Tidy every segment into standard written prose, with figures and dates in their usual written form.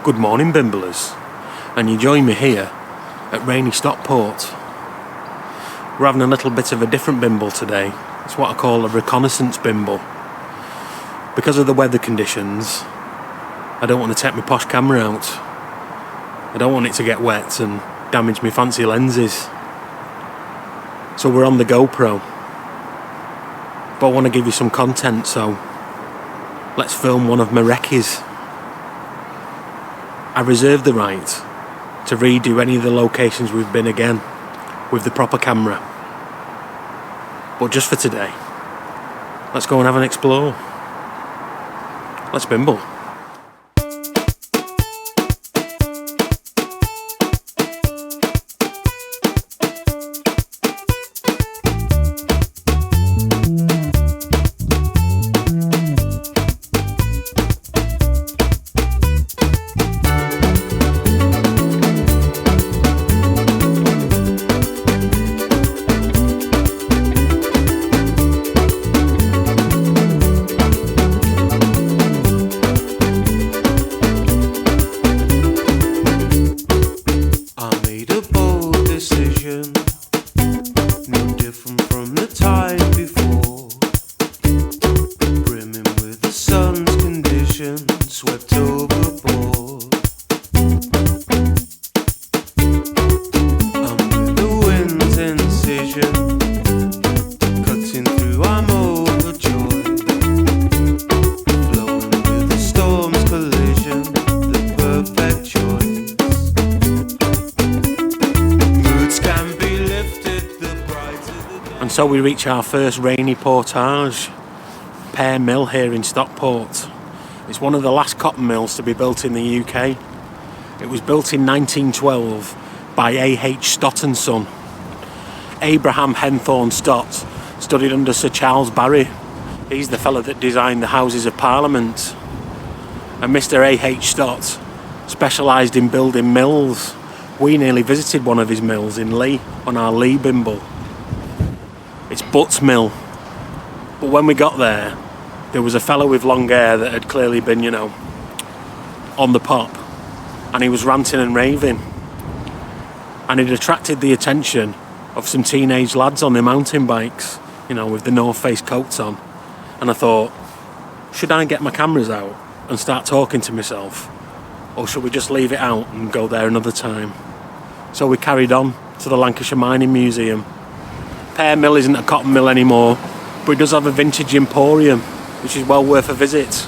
Good morning, Bimblers, and you join me here at rainy Stockport. We're having a little bit of a different bimble today. It's what I call a reconnaissance bimble. Because of the weather conditions, I don't want to take my posh camera out. I don't want it to get wet and damage my fancy lenses. So we're on the GoPro. But I want to give you some content, so let's film one of my recce's. I reserve the right to redo any of the locations we've been again with the proper camera. But just for today, let's go and have an explore. Let's bimble. Swept overboard. I'm with the wind's incision, cutting through, I'm overjoyed. Flowing with the storm's collision, the perfect choice. Moods can be lifted, the brighter the day. And so we reach our first rainy portage, Pear Mill here in Stockport. It's one of the last cotton mills to be built in the UK. It was built in 1912 by A.H. Stott and Son. Abraham Henthorne Stott studied under Sir Charles Barry. He's the fella that designed the Houses of Parliament. And Mr. A.H. Stott specialised in building mills. We nearly visited one of his mills in Lee on our Lee Bimble. It's Butt's Mill. But when we got there was a fellow with long hair that had clearly been, on the pop, and he was ranting and raving, and it attracted the attention of some teenage lads on their mountain bikes, with the North Face coats on. And I thought, should I get my cameras out and start talking to myself, or should we just leave it out and go there another time? So we carried on to the Lancashire Mining Museum. Pear Mill isn't a cotton mill anymore, but it does have a vintage emporium, which is well worth a visit,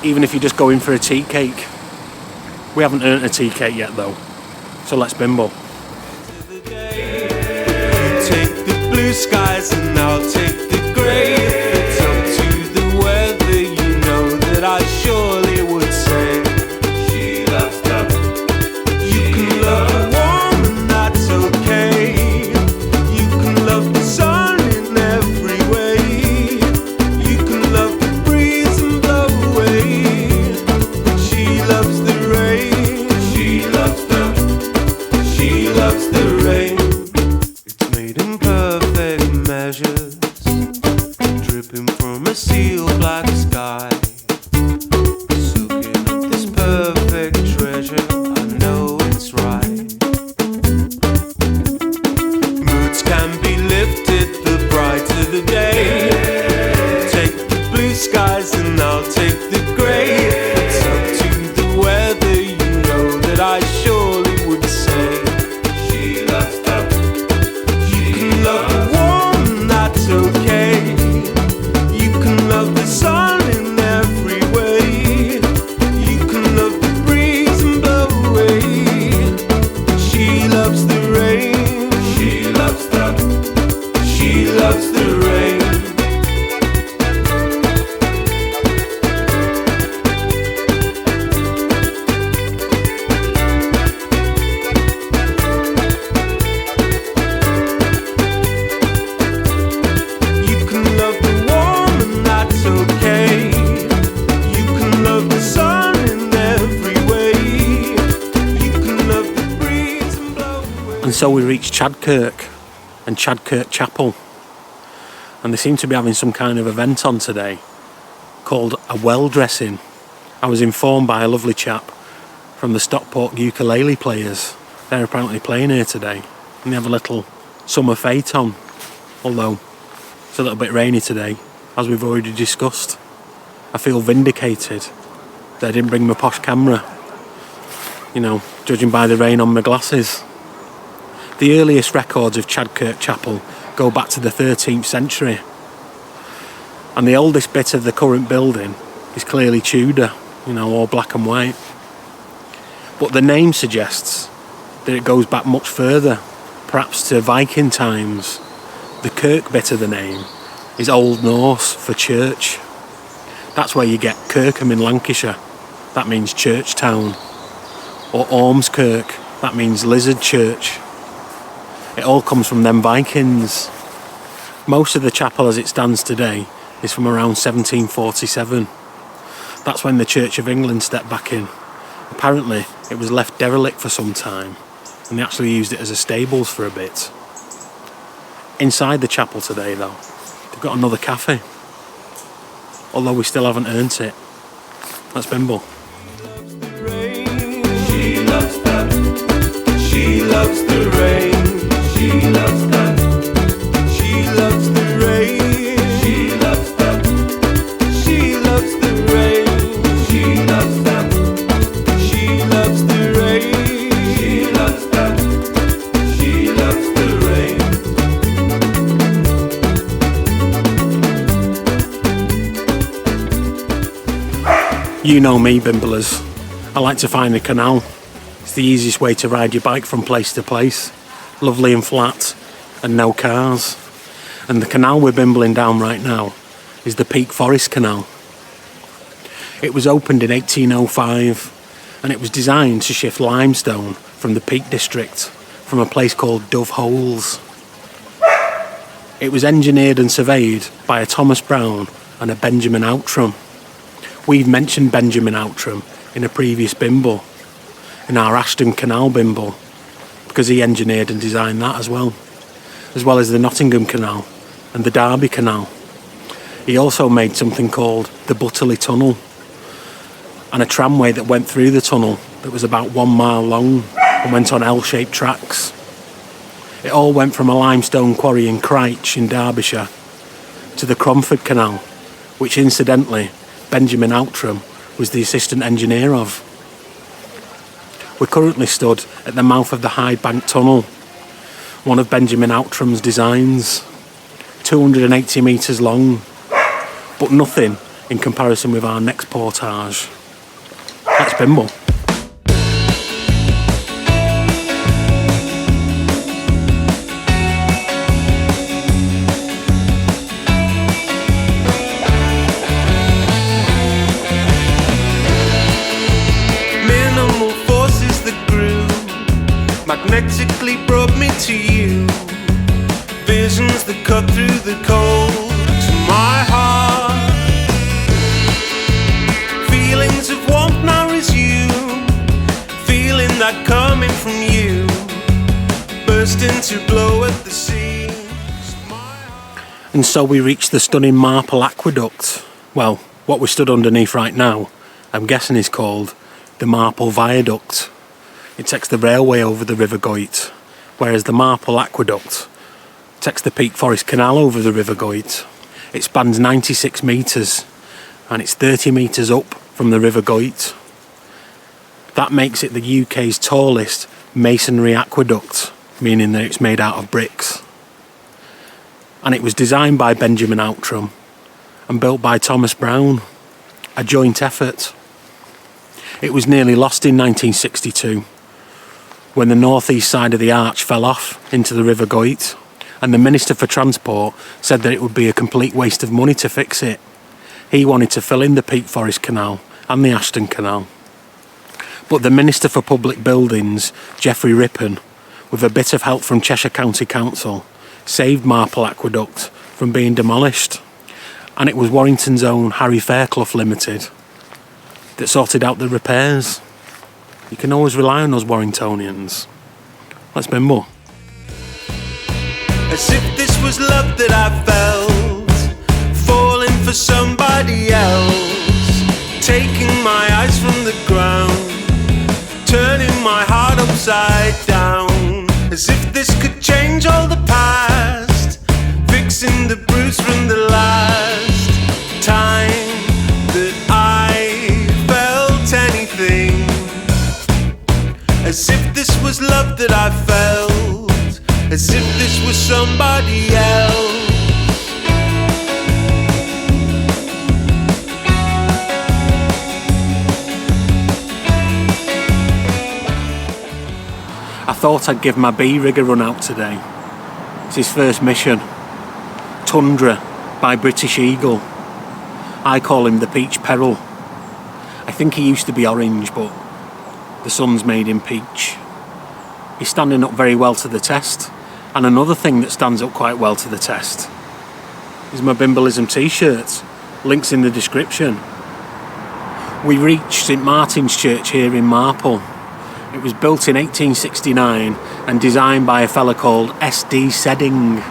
even if you're just going for a tea cake. We haven't earned a tea cake yet though, so let's bimble. Take the blue skies and I'll take the grey. If it's up to the weather, you know that I surely would say she loves them. You can love the warm and that's okay. You can love the sun in every way. You can love the breeze and blow away. But she loves the rain. She loves the rain. It's made in perfect measures, dripping from a seal black sky, soaking up this perfect treasure. I know it's right. Moods can be lifted, the brighter the day. Take the blue skies and I'll take the grey. It's up to the weather, you know that I surely would say she loves them. You can love the warm, that's okay. You can love the sun in every way. You can love the breeze and blow away. She loves the rain. She loves the rain. You can love the warm and that's okay. You can love the sun in every way. You can love the breeze and blow away. And so we reached Chadkirk and Chadkirk Chapel. And they seem to be having some kind of event on today called a well dressing. I was informed by a lovely chap from the Stockport ukulele players. They're apparently playing here today, and they have a little summer fete on, although it's a little bit rainy today, as we've already discussed. I feel vindicated that I didn't bring my posh camera, you know, judging by the rain on my glasses. The earliest records of Chadkirk Chapel go back to the 13th century, and the oldest bit of the current building is clearly Tudor, you know, all black and white. But the name suggests that it goes back much further, perhaps to Viking times. The Kirk bit of the name is Old Norse for church. That's where you get Kirkham in Lancashire, that means church town. Or Ormskirk, that means lizard church. It all comes from them Vikings. Most of the chapel as it stands today is from around 1747. That's when the Church of England stepped back in. Apparently it was left derelict for some time, and they actually used it as a stables for a bit. Inside the chapel today though, they've got another cafe, although we still haven't earned it. That's Bimble. She loves that. She loves the rain. She loves that. She loves the rain. She loves that. She loves the rain. She loves that. She loves the rain. She loves that. She loves the rain. You know me, Bimblers. I like to find the canal. It's the easiest way to ride your bike from place to place. Lovely and flat, and no cars. And the canal we're bimbling down right now is the Peak Forest Canal. It was opened in 1805, and it was designed to shift limestone from the Peak District from a place called Dove Holes. It was engineered and surveyed by a Thomas Brown and a Benjamin Outram. We've mentioned Benjamin Outram in a previous Bimble, in our Ashton Canal Bimble, because he engineered and designed that as well as the Nottingham Canal and the Derby Canal. He also made something called the Butterley Tunnel, and a tramway that went through the tunnel that was about 1 mile long and went on L-shaped tracks. It all went from a limestone quarry in Cryche in Derbyshire to the Cromford Canal, which incidentally Benjamin Outram was the assistant engineer of. We're currently stood at the mouth of the Hyde Bank Tunnel, one of Benjamin Outram's designs, 280 metres long, but nothing in comparison with our next portage. That's Bimble. Magnetically brought me to you. Visions that cut through the cold to my heart. Feelings of warmth now resume. Feeling that coming from you. Bursting to blow at the seams. And so we reached the stunning Marple Aqueduct. Well, what we're stood underneath right now, I'm guessing is called the Marple Viaduct. It takes the railway over the River Goyt, whereas the Marple Aqueduct takes the Peak Forest Canal over the River Goyt. It spans 96 metres, and it's 30 metres up from the River Goyt. That makes it the UK's tallest masonry aqueduct, meaning that it's made out of bricks. And it was designed by Benjamin Outram and built by Thomas Brown, a joint effort. It was nearly lost in 1962. When the northeast side of the arch fell off into the River Goyt, and the Minister for Transport said that it would be a complete waste of money to fix it. He wanted to fill in the Peak Forest Canal and the Ashton Canal. But the Minister for Public Buildings, Geoffrey Rippon, with a bit of help from Cheshire County Council, saved Marple Aqueduct from being demolished. And it was Warrington's own Harry Fairclough Limited that sorted out the repairs. You can always rely on us Warringtonians. Let's Bimble. As if this was love that I felt, falling for somebody else, taking my eyes from the ground, upside down, as if this could change all the past, fixing the bruise from the last time that I felt anything, as if this was love that I felt, as if this was somebody else. I thought I'd give my B-rig a run out today. It's his first mission. Tundra by British Eagle. I call him the Peach Peril. I think he used to be orange, but the sun's made him peach. He's standing up very well to the test. And another thing that stands up quite well to the test is my Bimblism t-shirt. Links in the description. We reached St Martin's Church here in Marple. It was built in 1869 and designed by a fella called S.D. Sedding.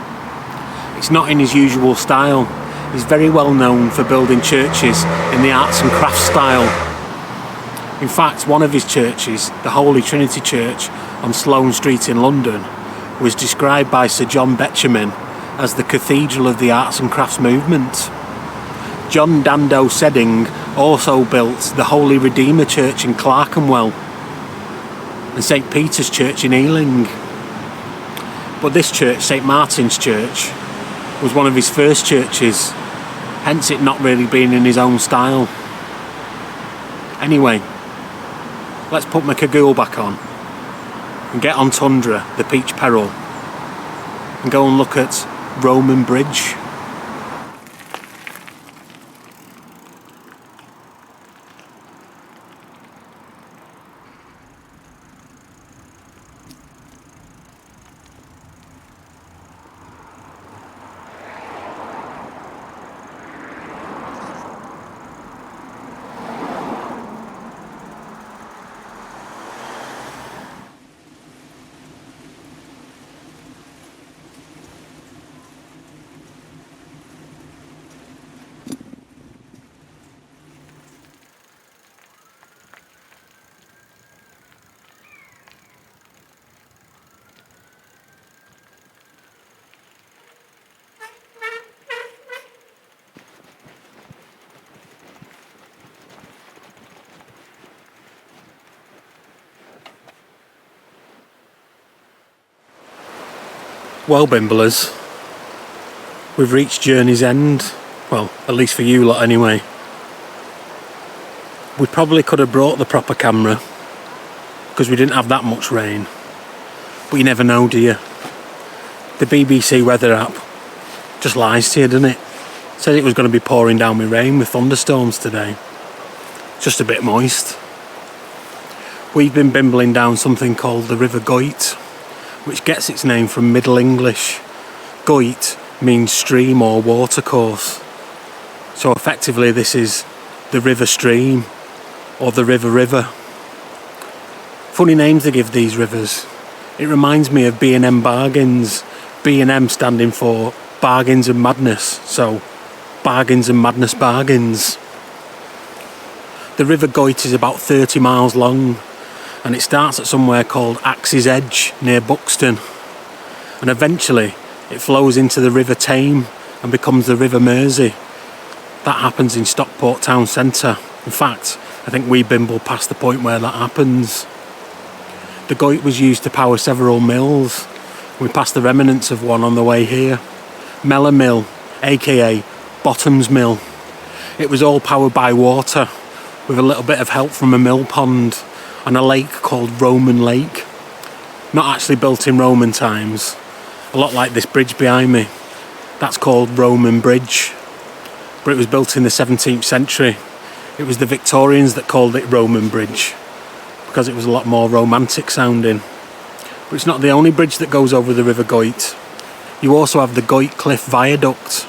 It's not in his usual style. He's very well known for building churches in the arts and crafts style. In fact, one of his churches, the Holy Trinity Church on Sloane Street in London, was described by Sir John Betjeman as the cathedral of the arts and crafts movement. John Dando Sedding also built the Holy Redeemer Church in Clerkenwell and St Peter's Church in Ealing. But this church, St Martin's Church, was one of his first churches, hence it not really being in his own style. Anyway, let's put my cagoule back on and get on Tundra, the Peach Peril, and go and look at Roman Bridge. Well, Bimblers, we've reached Journey's End. Well, at least for you lot anyway. We probably could have brought the proper camera because we didn't have that much rain. But you never know, do you? The BBC weather app just lies to you, doesn't it? Said it was going to be pouring down with rain with thunderstorms today. Just a bit moist. We've been bimbling down something called the River Goyt, which gets its name from Middle English. Goyt means stream or watercourse. So effectively this is the river stream or the river. Funny names they give these rivers. It reminds me of B&M Bargains. B&M standing for Bargains and Madness. So Bargains and Madness Bargains. The River Goyt is about 30 miles long. And it starts at somewhere called Axe's Edge near Buxton, and eventually it flows into the River Tame and becomes the River Mersey. That happens in Stockport town centre. In fact, I think we bimble past the point where that happens. The Goyt was used to power several mills. We passed the remnants of one on the way here. Mellor Mill, aka Bottoms Mill. It was all powered by water, with a little bit of help from a mill pond and a lake called Roman Lake. Not actually built in Roman times. A lot like this bridge behind me. That's called Roman Bridge. But it was built in the 17th century. It was the Victorians that called it Roman Bridge because it was a lot more romantic sounding. But it's not the only bridge that goes over the River Goyt. You also have the Goyt Cliff Viaduct,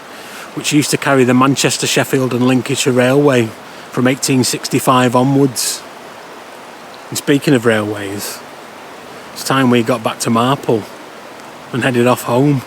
which used to carry the Manchester, Sheffield and Lincolnshire Railway from 1865 onwards. And speaking of railways, it's time we got back to Marple and headed off home.